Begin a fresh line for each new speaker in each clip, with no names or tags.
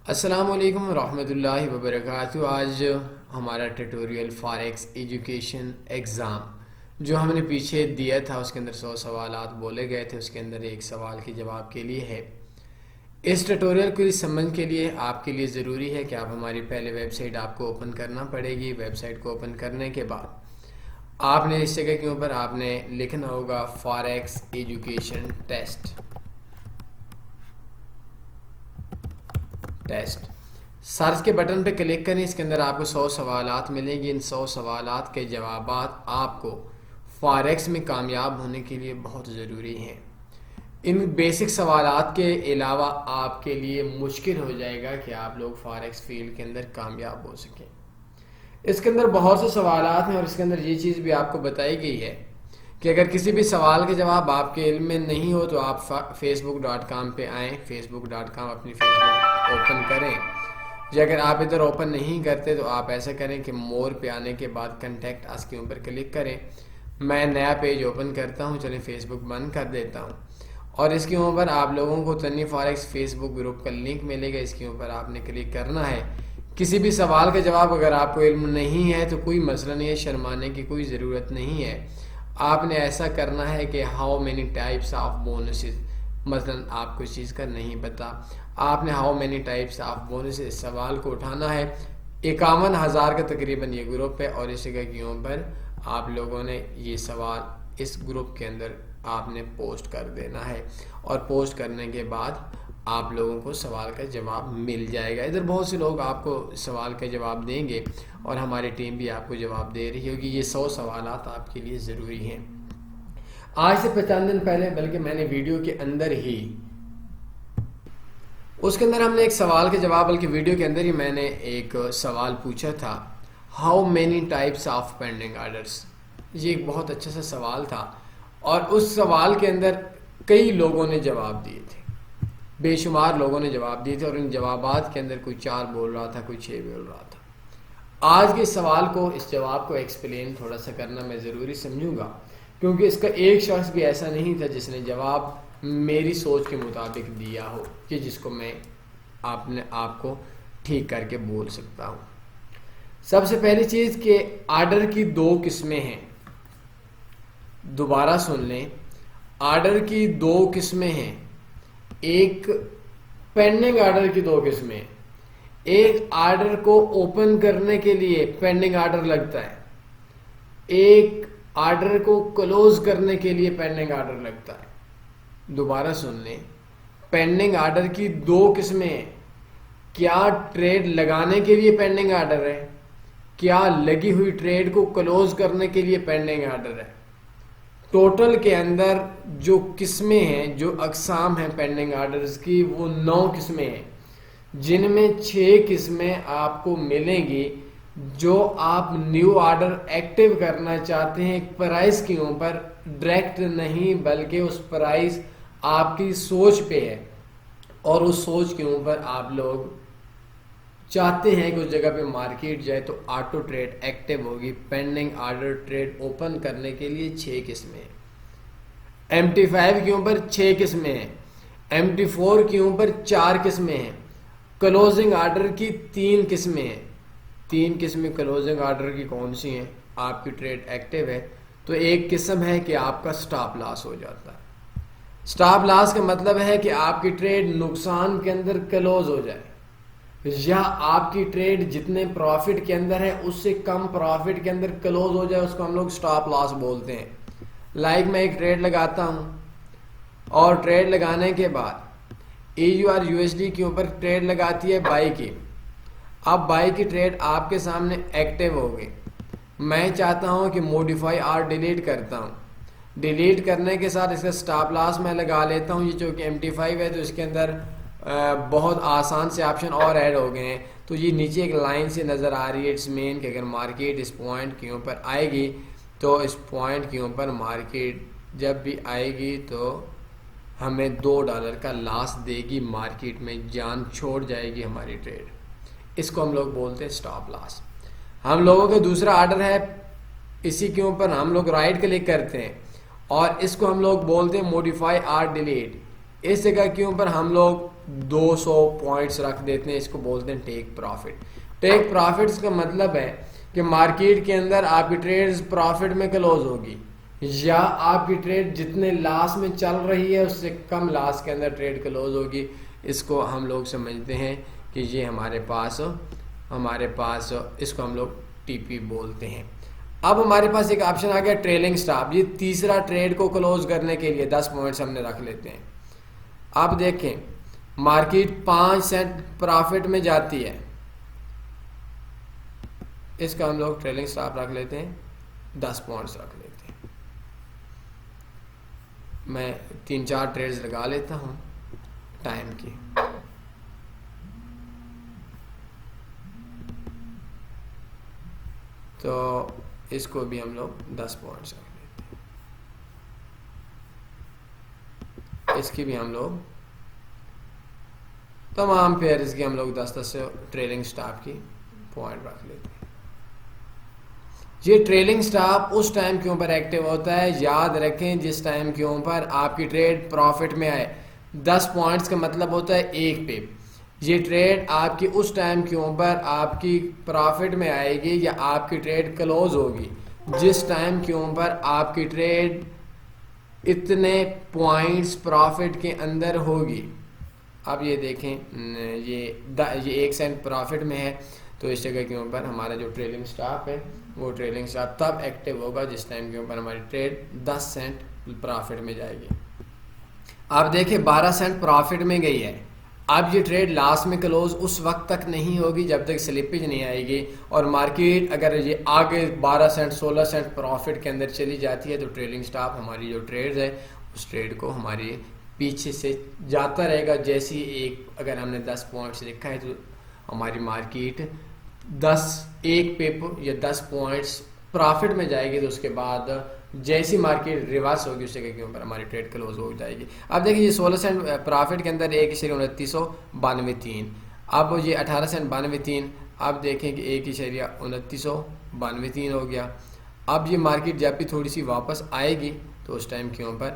السلام علیکم ورحمۃ اللہ وبرکاتہ۔ آج ہمارا ٹیٹوریل فاریکس ایجوکیشن ایگزام جو ہم نے پیچھے دیا تھا اس کے اندر 100 سوالات بولے گئے تھے، اس کے اندر ایک سوال کے جواب کے لیے ہے۔ اس ٹیٹوریل کو سمجھنے کے لیے آپ کے لیے ضروری ہے کہ آپ ہماری پہلے ویب سائٹ آپ کو اوپن کرنا پڑے گی۔ ویب سائٹ کو اوپن کرنے کے بعد آپ نے اس جگہ کے اوپر آپ نے لکھنا ہوگا فاریکس ایجوکیشن ٹیسٹ سرچ کے بٹن پہ کلک کریں۔ اس کے اندر آپ کو 100 سوالات ملیں گے۔ ان 100 سوالات کے جوابات آپ کو فاریکس میں کامیاب ہونے کے لیے بہت ضروری ہیں۔ ان بیسک سوالات کے علاوہ آپ کے لیے مشکل ہو جائے گا کہ آپ لوگ فاریکس فیلڈ کے اندر کامیاب ہو سکیں۔ اس کے اندر بہت سے سوالات ہیں اور اس کے اندر یہ چیز بھی آپ کو بتائی گئی ہے کہ اگر کسی بھی سوال کے جواب آپ کے علم میں نہیں ہو تو آپ facebook.com پہ آئیں۔ facebook.com اپنی فیس بک اوپن کریں، یا اگر آپ ادھر اوپن نہیں کرتے تو آپ ایسا کریں کہ مور پہ آنے کے بعد کنٹیکٹ اس کے اوپر کلک کریں۔ میں نیا پیج اوپن کرتا ہوں، چلیں فیس بک بند کر دیتا ہوں، اور اس کے اوپر آپ لوگوں کو تنی فاریکس فیس بک گروپ کا لنک ملے گا۔ اس کے اوپر آپ نے کلک کرنا ہے۔ کسی بھی سوال کا جواب اگر آپ کو علم نہیں ہے تو کوئی مسئلہ نہیں ہے، شرمانے کی کوئی ضرورت نہیں ہے۔ آپ نے ایسا کرنا ہے کہ how many types of bonuses, مثلا آپ کو اس چیز کا نہیں پتا، آپ نے how many types of bonuses سوال کو اٹھانا ہے۔ 51,000 کا تقریباً یہ گروپ ہے، اور اس جگہ کے اوپر آپ لوگوں نے یہ سوال اس گروپ کے اندر آپ نے پوسٹ کر دینا ہے، اور پوسٹ کرنے کے بعد آپ لوگوں کو سوال کا جواب مل جائے گا۔ ادھر بہت سے لوگ آپ کو سوال کا جواب دیں گے اور ہماری ٹیم بھی آپ کو جواب دے رہی ہوگی۔ یہ 100 سوالات آپ کے لیے ضروری ہیں۔ آج سے 50 دن پہلے، بلکہ میں نے ویڈیو کے اندر ہی اس کے اندر ہم نے ایک سوال کے جواب، بلکہ ویڈیو کے اندر ہی میں نے ایک سوال پوچھا تھا، how many types of pending orders. یہ ایک بہت اچھا سا سوال تھا، اور اس سوال کے اندر کئی لوگوں نے جواب دیے تھے، بے شمار لوگوں نے جواب دیے تھے، اور ان جوابات کے اندر کوئی 4 بول رہا تھا، کوئی 6 بول رہا تھا۔ آج کے سوال کو، اس جواب کو ایکسپلین تھوڑا سا کرنا میں ضروری سمجھوں گا، کیونکہ اس کا ایک شخص بھی ایسا نہیں تھا جس نے جواب میری سوچ کے مطابق دیا ہو کہ جس کو میں آپ کو ٹھیک کر کے بول سکتا ہوں۔ سب سے پہلی چیز کہ آرڈر کی 2 قسمیں ہیں۔ دوبارہ سن لیں، آرڈر کی 2 قسمیں ہیں۔ ایک پینڈنگ آرڈر کی 2 قسمیں، ایک آرڈر کو اوپن کرنے کے لیے پینڈنگ آرڈر لگتا ہے، ایک آرڈر کو کلوز کرنے کے لیے پینڈنگ آرڈر لگتا ہے۔ دوبارہ سن لیں، پینڈنگ آرڈر کی 2 قسمیں ہیں۔ کیا ٹریڈ لگانے کے لیے پینڈنگ آرڈر ہے، کیا لگی ہوئی ٹریڈ کو کلوز کرنے کے لیے پینڈنگ آرڈر ہے۔ ٹوٹل کے اندر جو قسمیں ہیں، جو اقسام ہیں پینڈنگ آرڈرز کی، وہ 9 قسمیں ہیں، جن میں 6 قسمیں آپ کو ملیں گی جو آپ نیو آرڈر ایکٹیو کرنا چاہتے ہیں ایک پرائز کے اوپر، ڈائریکٹ نہیں بلکہ اس پرائز آپ کی سوچ پہ ہے، اور اس سوچ کے اوپر آپ لوگ چاہتے ہیں کہ اس جگہ پہ مارکیٹ جائے تو آٹو ٹریڈ ایکٹیو ہوگی۔ پینڈنگ آرڈر ٹریڈ اوپن کرنے کے لیے 6 قسمیں ہیں۔ MT5 کے اوپر 6 قسمیں ہیں، MT4 کے اوپر 4 قسمیں ہیں، کلوزنگ آرڈر کی 3 قسمیں ہیں۔ 3 قسمیں کلوزنگ آرڈر کی کون سی ہیں؟ آپ کی ٹریڈ ایکٹیو ہے تو ایک قسم ہے کہ آپ کا سٹاپ لاس ہو جاتا ہے۔ سٹاپ لاس کا مطلب ہے کہ آپ کی ٹریڈ نقصان کے اندر کلوز ہو جائے، یا آپ کی ٹریڈ جتنے پروفٹ کے اندر ہے اس سے کم پروفٹ کے اندر کلوز ہو جائے، اس کو ہم لوگ سٹاپ لاس بولتے ہیں۔ لائک میں ایک ٹریڈ لگاتا ہوں، اور ٹریڈ لگانے کے بعد EURUSD کے اوپر ٹریڈ لگاتی ہے بائی کی۔ اب بائی کی ٹریڈ آپ کے سامنے ایکٹیو ہوگی، میں چاہتا ہوں کہ موڈیفائی آر ڈیلیٹ کرتا ہوں۔ ڈیلیٹ کرنے کے ساتھ اس کا سٹاپ لاس میں لگا لیتا ہوں۔ یہ چونکہ MT5 ہے تو اس کے اندر بہت آسان سے آپشن اور ایڈ ہو گئے ہیں، تو یہ نیچے ایک لائن سے نظر آ رہی ہے، اٹس مین کہ اگر مارکیٹ اس پوائنٹ کے اوپر آئے گی تو اس پوائنٹ کے اوپر مارکیٹ جب بھی آئے گی تو ہمیں $2 کا لاس دے گی، مارکیٹ میں جان چھوڑ جائے گی ہماری ٹریڈ۔ اس کو ہم لوگ بولتے ہیں سٹاپ لاس۔ ہم لوگوں کا دوسرا آرڈر ہے، اسی کے اوپر ہم لوگ رائٹ کلک کرتے ہیں، اور اس کو ہم لوگ بولتے ہیں موڈیفائی آر ڈیلیٹ۔ اس جگہ کے اوپر ہم لوگ 200 پوائنٹس رکھ دیتے ہیں، اس کو بولتے ہیں ٹیک پروفٹ۔ ٹیک پروفٹس کا مطلب ہے کہ مارکیٹ کے اندر آپ کی ٹریڈز پروفٹ میں کلوز ہوگی، یا آپ کی ٹریڈ جتنے لاس میں چل رہی ہے اس سے کم لاس کے اندر ٹریڈ کلوز ہوگی۔ اس کو ہم لوگ سمجھتے ہیں کہ یہ ہمارے پاس اس کو ہم لوگ ٹی پی بولتے ہیں۔ اب ہمارے پاس ایک آپشن آ گیا ٹریلنگ سٹاپ، یہ تیسرا ٹریڈ کو کلوز کرنے کے لیے 10 پوائنٹس ہم نے رکھ لیتے ہیں۔ اب دیکھیں مارکیٹ 5 سینٹ پروفٹ میں جاتی ہے، اس کا ہم لوگ ٹریلنگ سٹاپ رکھ لیتے ہیں، 10 پوائنٹس رکھ لیتے ہیں۔ میں 3-4 ٹریڈز لگا لیتا ہوں ٹائم کی۔ تو اس کو بھی ہم لوگ 10 پوائنٹس رکھ لیتے ہیں، اس کی بھی ہم لوگ تمام پیئرز کی ہم لوگ 10 ٹریلنگ سٹاپ کی پوائنٹ رکھ لیتے ہیں۔ یہ ٹریلنگ سٹاپ اس ٹائم کے اوپر ایکٹیو ہوتا ہے، یاد رکھیں جس ٹائم کے اوپر آپ کی ٹریڈ پروفٹ میں آئے۔ 10 پوائنٹس کا مطلب ہوتا ہے 1 پپ۔ یہ ٹریڈ آپ کی اس ٹائم کے اوپر آپ کی پروفٹ میں آئے گی یا آپ کی ٹریڈ کلوز ہوگی جس ٹائم کے اوپر آپ کی ٹریڈ اتنے پوائنٹس پروفٹ کے اندر ہوگی۔ اب یہ دیکھیں یہ 1 سینٹ پروفٹ میں ہے، تو اس جگہ کے اوپر ہمارا جو ٹریلنگ سٹاپ ہے وہ ٹریلنگ سٹاپ تب ایکٹیو ہوگا جس ٹائم کے اوپر ہماری ٹریڈ 10 سینٹ پروفٹ میں جائے گی۔ اب دیکھیں 12 سینٹ پروفٹ میں گئی ہے، اب یہ ٹریڈ لاسٹ میں کلوز اس وقت تک نہیں ہوگی جب تک سلپیج نہیں آئے گی، اور مارکیٹ اگر یہ آگے 12 سینٹ 16 سینٹ پروفٹ کے اندر چلی جاتی ہے تو ٹریلنگ سٹاپ ہماری جو ٹریڈ ہے اس ٹریڈ کو ہماری پیچھے سے جاتا رہے گا۔ جیسی اگر ہم نے 10 پوائنٹس لکھا ہے تو ہماری مارکیٹ 1 پپ یا 10 پوائنٹس پروفٹ میں جائے گی، تو اس کے بعد جیسی مارکیٹ ریورس ہوگی اس جگہ کے اوپر ہماری ٹریڈ کلوز ہو جائے گی۔ اب دیکھیں یہ 16 سینٹ پروفٹ کے اندر 1.2992 اب یہ 18 سینٹ 92، اب دیکھیں کہ 1.2992 ہو گیا۔ اب یہ مارکیٹ جب بھی تھوڑی سی واپس آئے گی تو اس ٹائم کے اوپر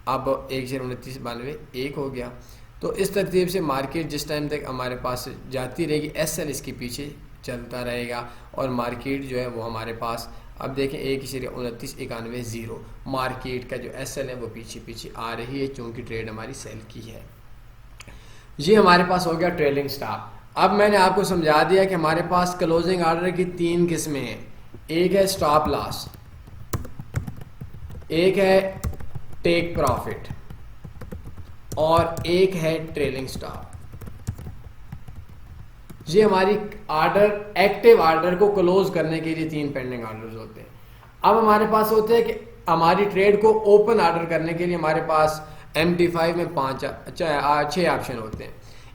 اب 1.2992 ہو گیا۔ تو اس ترتیب سے مارکیٹ جس ٹائم تک ہمارے پاس جاتی رہے گی ایس ایل اس کے پیچھے چلتا رہے گا، اور مارکیٹ جو ہے وہ ہمارے پاس اب دیکھیں 1.2991 مارکیٹ کا جو ایس ایل ہے وہ پیچھے آ رہی ہے چونکہ ٹریڈ ہماری سیل کی ہے۔ یہ ہمارے پاس ہو گیا ٹریلنگ سٹاپ۔ اب میں نے آپ کو سمجھا دیا کہ ہمارے پاس کلوزنگ آرڈر کی 3 قسمیں ہیں، ایک ہے سٹاپ لاس، ایک ہے ٹیک پروفٹ، اور ایک ہے ٹریلنگ سٹاپ۔ یہ ہماری ایکٹیو آرڈر کو کلوز کرنے کے لیے 3 پینڈنگ آرڈرز ہوتے ہیں۔ اب ہمارے پاس ہوتے ہیں کہ ہماری ٹریڈ کو اوپن آرڈر کرنے کے لیے ہمارے پاس MT5 میں 6 آپشن ہوتے ہیں۔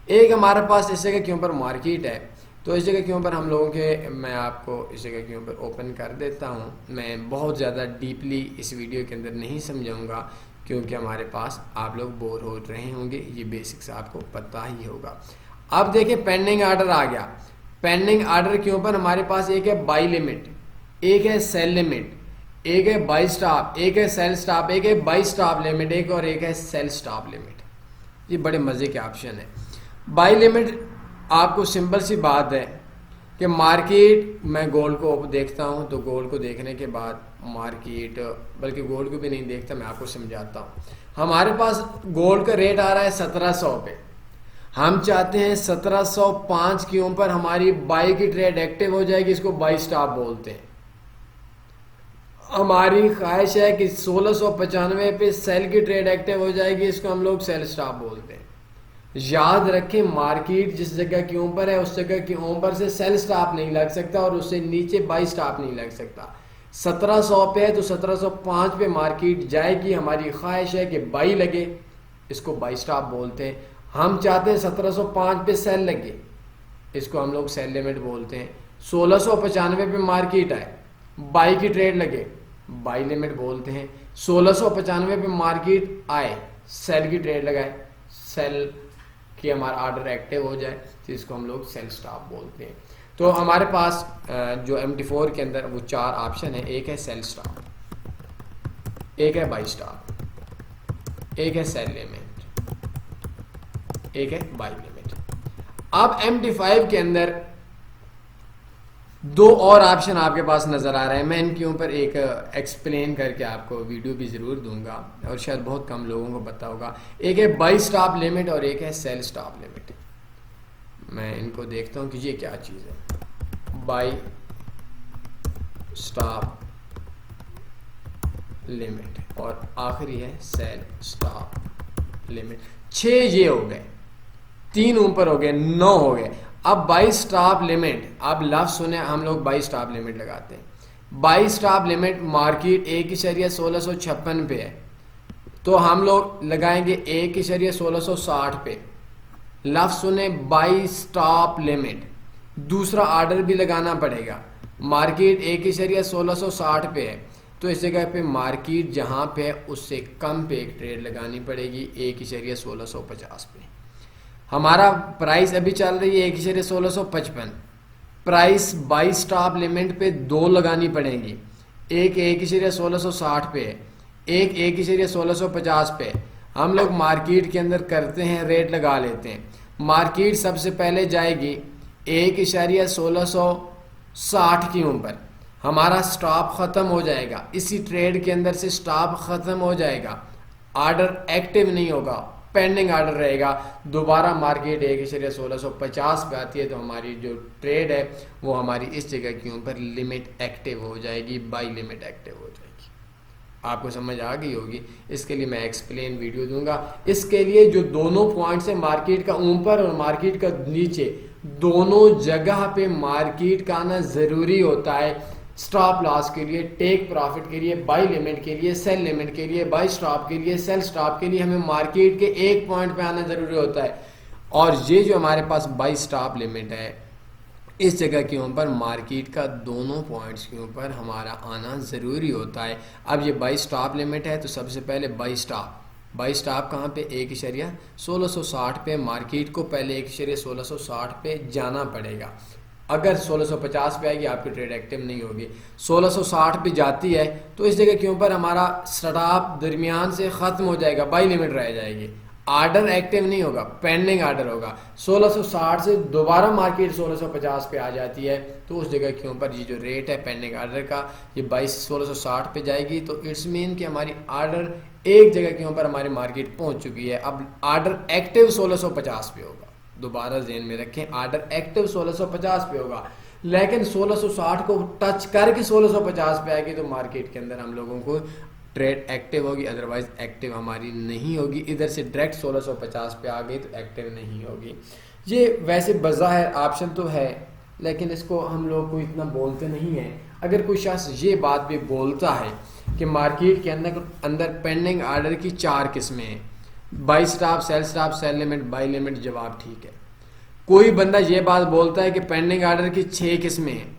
ایک ہمارے پاس اس جگہ کے اوپر مارکیٹ ہے، تو اس جگہ کے اوپر ہم لوگوں کے میں آپ کو اس جگہ کے اوپر اوپن کر دیتا ہوں۔ میں بہت زیادہ ڈیپلی اس ویڈیو کے اندر نہیں سمجھاؤں گا کیونکہ ہمارے پاس آپ لوگ بور ہو رہے ہوں گے، یہ بیسکس آپ کو پتہ ہی ہوگا۔ اب دیکھیں پینڈنگ آرڈر آ گیا۔ پینڈنگ آرڈر کے اوپر ہمارے پاس ایک ہے بائی لمٹ، ایک ہے سیل لمٹ، ایک ہے بائی سٹاپ، ایک ہے سیل سٹاپ، ایک ہے بائی سٹاپ لمٹ، ایک ہے سیل سٹاپ لمٹ۔ یہ بڑے مزے کے آپشن ہیں۔ بائی لمٹ آپ کو سمپل سی بات ہے کہ مارکیٹ میں گولڈ کو دیکھتا ہوں تو گولڈ کو دیکھنے کے بعد مارکیٹ، بلکہ گولڈ کو بھی نہیں دیکھتا، میں آپ کو سمجھاتا ہوں۔ ہمارے پاس گولڈ کا ریٹ آ رہا ہے 1700 پہ، ہم چاہتے ہیں 1705 کے اوپر ہماری بائی کی ٹریڈ ایکٹیو ہو جائے گی، اس کو بائی سٹاپ بولتے ہیں۔ ہماری خواہش ہے کہ 1695 پہ سیل کی ٹریڈ ایکٹیو ہو جائے گی، اس کو ہم لوگ سیل سٹاپ بولتے ہیں۔ یاد رکھیں مارکیٹ جس جگہ کے اوپر ہے اس جگہ کے اوپر سے سیل سٹاپ نہیں لگ سکتا اور اس سے نیچے بائی سٹاپ نہیں لگ سکتا۔ 1700 پہ ہے تو 1705 پہ مارکیٹ جائے گی، ہماری خواہش ہے کہ بائی لگے، اس کو بائی سٹاپ بولتے ہیں۔ ہم چاہتے ہیں 1705 پہ سیل لگے، اس کو ہم لوگ سیل لمٹ بولتے ہیں۔ 1695 پہ مارکیٹ آئے، بائی کی ٹریڈ لگے، بائی لمٹ بولتے ہیں۔ 1695 پہ مارکیٹ آئے، سیل کی ٹریڈ لگائے، سیل کی ہمارا آرڈر ایکٹیو ہو جائے تو اس کو ہم لوگ سیل سٹاپ بولتے ہیں۔ تو ہمارے پاس جو MT4 کے اندر وہ 4 آپشن ہیں، ایک ہے سیل سٹاپ، ایک ہے بائی سٹاپ، ایک ہے سیل لمٹ، ایک ہے بائی لمٹ. اب MT5 کے اندر دو اور آپشن آپ کے پاس نظر آ رہے ہیں. میں ان کے اوپر ایک ایکسپلین کر کے آپ کو ویڈیو بھی ضرور دوں گا اور شاید بہت کم لوگوں کو پتا ہوگا. ایک ہے بائی سٹاپ لمٹ اور ایک ہے سیل سٹاپ لمٹ. میں ان کو دیکھتا ہوں کہ یہ کیا چیز ہے. بائی سٹاپ لمٹ اور آخری ہے سیل سٹاپ لمٹ. 6 یہ ہو گئے, 3 اوپر ہو گئے, 9 ہو گئے. اب بائی سٹاپ لمٹ, آپ لفظ سنیں, ہم لوگ بائی سٹاپ لمٹ لگاتے ہیں. بائی سٹاپ لمٹ مارکیٹ 1.1656 پہ ہے تو ہم لوگ لگائیں گے 1.1660 پہ. لفظ سنیں بائی سٹاپ لمٹ. دوسرا آرڈر بھی لگانا پڑے گا. مارکیٹ 1.1660 پہ ہے تو اس جگہ پہ مارکیٹ جہاں پہ ہے اس سے کم پہ ایک ٹریڈ لگانی پڑے گی 1.1650 پہ. ہمارا پرائس ابھی چل رہی ہے 1.1655. پرائس بائی سٹاپ لمٹ پہ 2 لگانی پڑیں گی. ایک 1.1660 پہ ہے, ایک 1.1650 پہ. ہم لوگ مارکیٹ کے اندر کرتے ہیں, ریٹ لگا لیتے ہیں. مارکیٹ سب سے پہلے جائے گی 1.1660 کے اوپر. ہمارا سٹاپ ختم ہو جائے گا, اسی ٹریڈ کے اندر سے سٹاپ ختم ہو جائے گا. آرڈر ایکٹیو نہیں ہوگا, پینڈنگ آرڈر رہے گا. دوبارہ مارکیٹ 1.1650 پہ آتی ہے تو ہماری جو ٹریڈ ہے وہ ہماری اس جگہ کے اوپر لمٹ ایکٹیو ہو جائے گی, بائی لمٹ ایکٹیو ہو جائے گی. آپ کو سمجھ آ گئی ہوگی. اس کے لیے میں ایکسپلین ویڈیو دوں گا. اس کے لیے جو دونوں پوائنٹس ہیں, مارکیٹ کا اوپر اور مارکیٹ کا نیچے, دونوں جگہ پہ مارکیٹ کا آنا ضروری ہوتا ہے. سٹاپ لاس کے لیے, ٹیک پروفٹ کے لیے, بائی لمٹ کے لیے, سیل لمٹ کے لیے, بائی سٹاپ کے لیے, سیل سٹاپ کے لیے ہمیں مارکیٹ کے ایک پوائنٹ پہ آنا ضروری ہوتا ہے. اور یہ جو ہمارے پاس بائی سٹاپ لمٹ ہے, اس جگہ کے اوپر مارکیٹ کا دونوں پوائنٹس کے اوپر ہمارا آنا ضروری ہوتا ہے. اب یہ بائی سٹاپ لمٹ ہے تو سب سے پہلے بائی سٹاپ کہاں پہ, 1.1660 پہ. مارکیٹ کو پہلے 1.1660 پہ جانا پڑے گا. اگر 1650 پہ آئے گی آپ کی ٹریڈ ایکٹیو نہیں ہوگی. 1660 پہ جاتی ہے تو اس جگہ کے اوپر ہمارا سٹاپ درمیان سے ختم ہو جائے گا, بائی لمٹ رہ جائے گی. آرڈر ایکٹیو نہیں ہوگا, پینڈنگ آرڈر ہوگا. 1660 سے دوبارہ مارکیٹ 1650 پہ آ جاتی ہے تو اس جگہ کے اوپر یہ جو ریٹ ہے پینڈنگ آرڈر کا, یہ 1660 پہ جائے گی. تو اٹس مین کہ ہماری آرڈر ایک جگہ کے اوپر ہماری مارکیٹ پہنچ چکی ہے. اب آرڈر ایکٹیو 1650 پہ ہوگا. دوبارہ ذہن میں رکھیں, آرڈر ایکٹیو 1650 پہ ہوگا, لیکن 1660 کو ٹچ کر کے 1650 پہ آئے گی تو مارکیٹ کے اندر ہم لوگوں کو ٹریڈ ایکٹیو ہوگی, ادروائز ایکٹیو ہماری نہیں ہوگی. ادھر سے ڈائریکٹ 1650 پہ آ گئی تو ایکٹیو نہیں ہوگی. یہ ویسے بظاہر آپشن تو ہے لیکن اس کو ہم لوگ کو اتنا بولتے نہیں ہیں. اگر کوئی شخص یہ بات بھی بولتا ہے کہ مارکیٹ کے اندر پینڈنگ آرڈر کی 4 قسمیں ہیں, buy stop, sell stop, sell limit, buy limit, جواب ٹھیک ہے. کوئی بندہ یہ بات بولتا ہے کہ پینڈنگ آرڈر کی 6 قسمیں ہیں,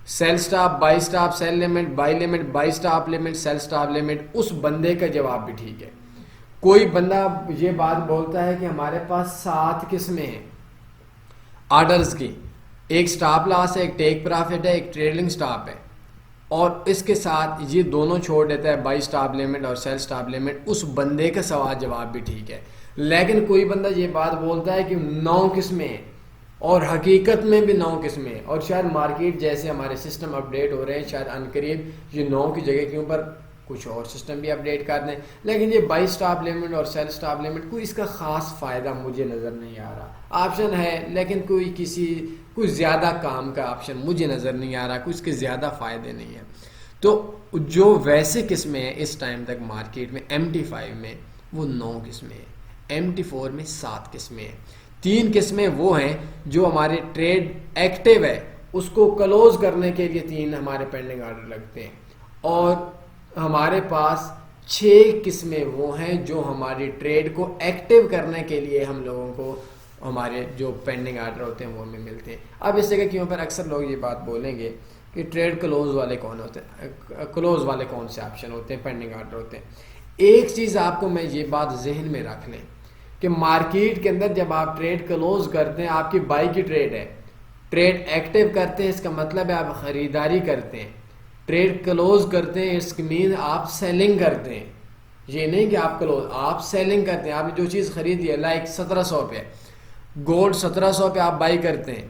sell stop, buy stop, sell limit, buy limit, buy stop limit, sell stop limit, اس بندے کا جواب بھی ٹھیک ہے. کوئی بندہ یہ بات بولتا ہے کہ ہمارے پاس 7 قسمیں ہیں آرڈرز کی, ایک سٹاپ لاس ہے, ایک ٹیک پروفٹ ہے, ایک ٹریلنگ سٹاپ ہے, اور اس کے ساتھ یہ دونوں چھوڑ دیتا ہے بائی سٹاپ لمٹ اور سیل سٹاپ لمٹ, اس بندے کا سوال جواب بھی ٹھیک ہے. لیکن کوئی بندہ یہ بات بولتا ہے کہ 9 قسمیں ہیں, اور حقیقت میں بھی 9 قسمیں ہیں, اور شاید مارکیٹ جیسے ہمارے سسٹم اپڈیٹ ہو رہے ہیں شاید عنقریب یہ 9 کی جگہ کے اوپر کچھ اور سسٹم بھی اپڈیٹ کر دیں. لیکن یہ بائی سٹاپ لمٹ اور سیل سٹاپ لمٹ کوئی اس کا خاص فائدہ مجھے نظر نہیں آ رہا. آپشن ہے لیکن کوئی زیادہ کام کا آپشن مجھے نظر نہیں آ رہا, کچھ کے زیادہ فائدے نہیں ہیں. تو جو ویسے قسمیں ہیں اس ٹائم تک مارکیٹ میں MT5 میں وہ 9 قسمیں ہیں, MT4 میں 7 قسمیں ہیں. 3 قسمیں وہ ہیں جو ہمارے ٹریڈ ایکٹیو ہے اس کو کلوز کرنے کے لیے 3 ہمارے پینڈنگ آرڈر لگتے ہیں, اور ہمارے پاس 6 قسمیں وہ ہیں جو ہماری ٹریڈ کو ایکٹیو کرنے کے لیے ہم لوگوں کو ہمارے جو پینڈنگ آرڈر ہوتے ہیں وہ ہمیں ملتے ہیں. اب اس جگہ کے اوپر اکثر لوگ یہ بات بولیں گے کہ ٹریڈ کلوز والے کون ہوتے ہیں, کلوز والے کون سے آپشن ہوتے ہیں, پینڈنگ آرڈر ہوتے ہیں. ایک چیز آپ کو میں یہ بات ذہن میں رکھ لیں کہ مارکیٹ کے اندر جب آپ ٹریڈ کلوز کرتے ہیں, آپ کی بائی کی ٹریڈ ہے, ٹریڈ ایکٹیو کرتے ہیں اس کا مطلب ہے آپ خریداری کرتے ہیں. ٹریڈ کلوز کرتے ہیں اس کی مین آپ سیلنگ کرتے ہیں. یہ نہیں کہ آپ کلوز، آپ سیلنگ کرتے ہیں، آپ نے جو چیز خریدی ہے لائک 1700 پہ گولڈ 1700 پہ آپ بائی کرتے ہیں،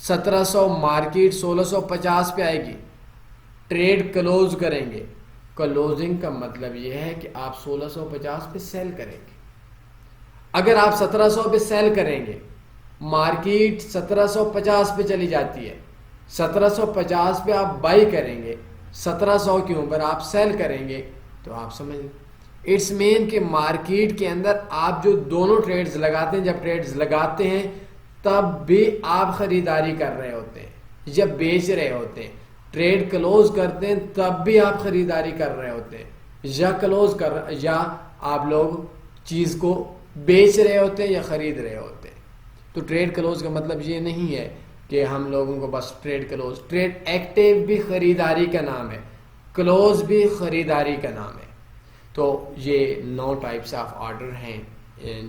1700 مارکیٹ 1650 پہ آئے گی، ٹریڈ کلوز کریں گے. کلوزنگ کا مطلب یہ ہے کہ آپ 1650 پہ سیل کریں گے. اگر آپ 1700 پہ سیل کریں گے، مارکیٹ 1750 پہ چلی جاتی ہے، 1750 پہ آپ بائی کریں گے، 1700 کے اوپر آپ سیل کریں گے، تو آپ سمجھ لیں اٹس مین کہ مارکیٹ کے اندر آپ جو دونوں ٹریڈز لگاتے ہیں، جب ٹریڈز لگاتے ہیں تب بھی آپ خریداری کر رہے ہوتے ہیں، جب بیچ رہے ہوتے ہیں، ٹریڈ کلوز کرتے ہیں تب بھی آپ خریداری کر رہے ہوتے ہیں، یا آپ لوگ چیز کو بیچ رہے ہوتے ہیں یا خرید رہے ہوتے ہیں. تو ٹریڈ کلوز کا مطلب یہ نہیں ہے کہ ہم لوگوں کو بس ٹریڈ ایکٹیو بھی خریداری کا نام ہے، کلوز بھی خریداری کا نام ہے. تو یہ 9 ٹائپس آف آرڈر ہیں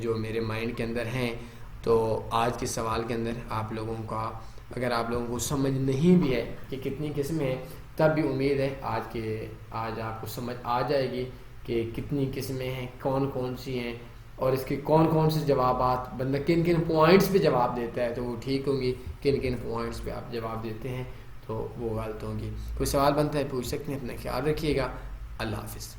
جو میرے مائنڈ کے اندر ہیں. تو آج کے سوال کے اندر آپ لوگوں کا، اگر آپ لوگوں کو سمجھ نہیں بھی ہے کہ کتنی قسمیں ہیں، تب بھی امید ہے آج آپ کو سمجھ آ جائے گی کہ کتنی قسمیں ہیں، کون کون سی ہیں، اور اس کے کون کون سے جوابات، بندہ کن کن پوائنٹس پہ جواب دیتا ہے تو وہ ٹھیک ہوں گی، کن کن پوائنٹس پہ آپ جواب دیتے ہیں تو وہ غلط ہوں گی. کوئی سوال بنتا ہے پوچھ سکتے ہیں. اپنا خیال رکھیے گا. اللہ حافظ.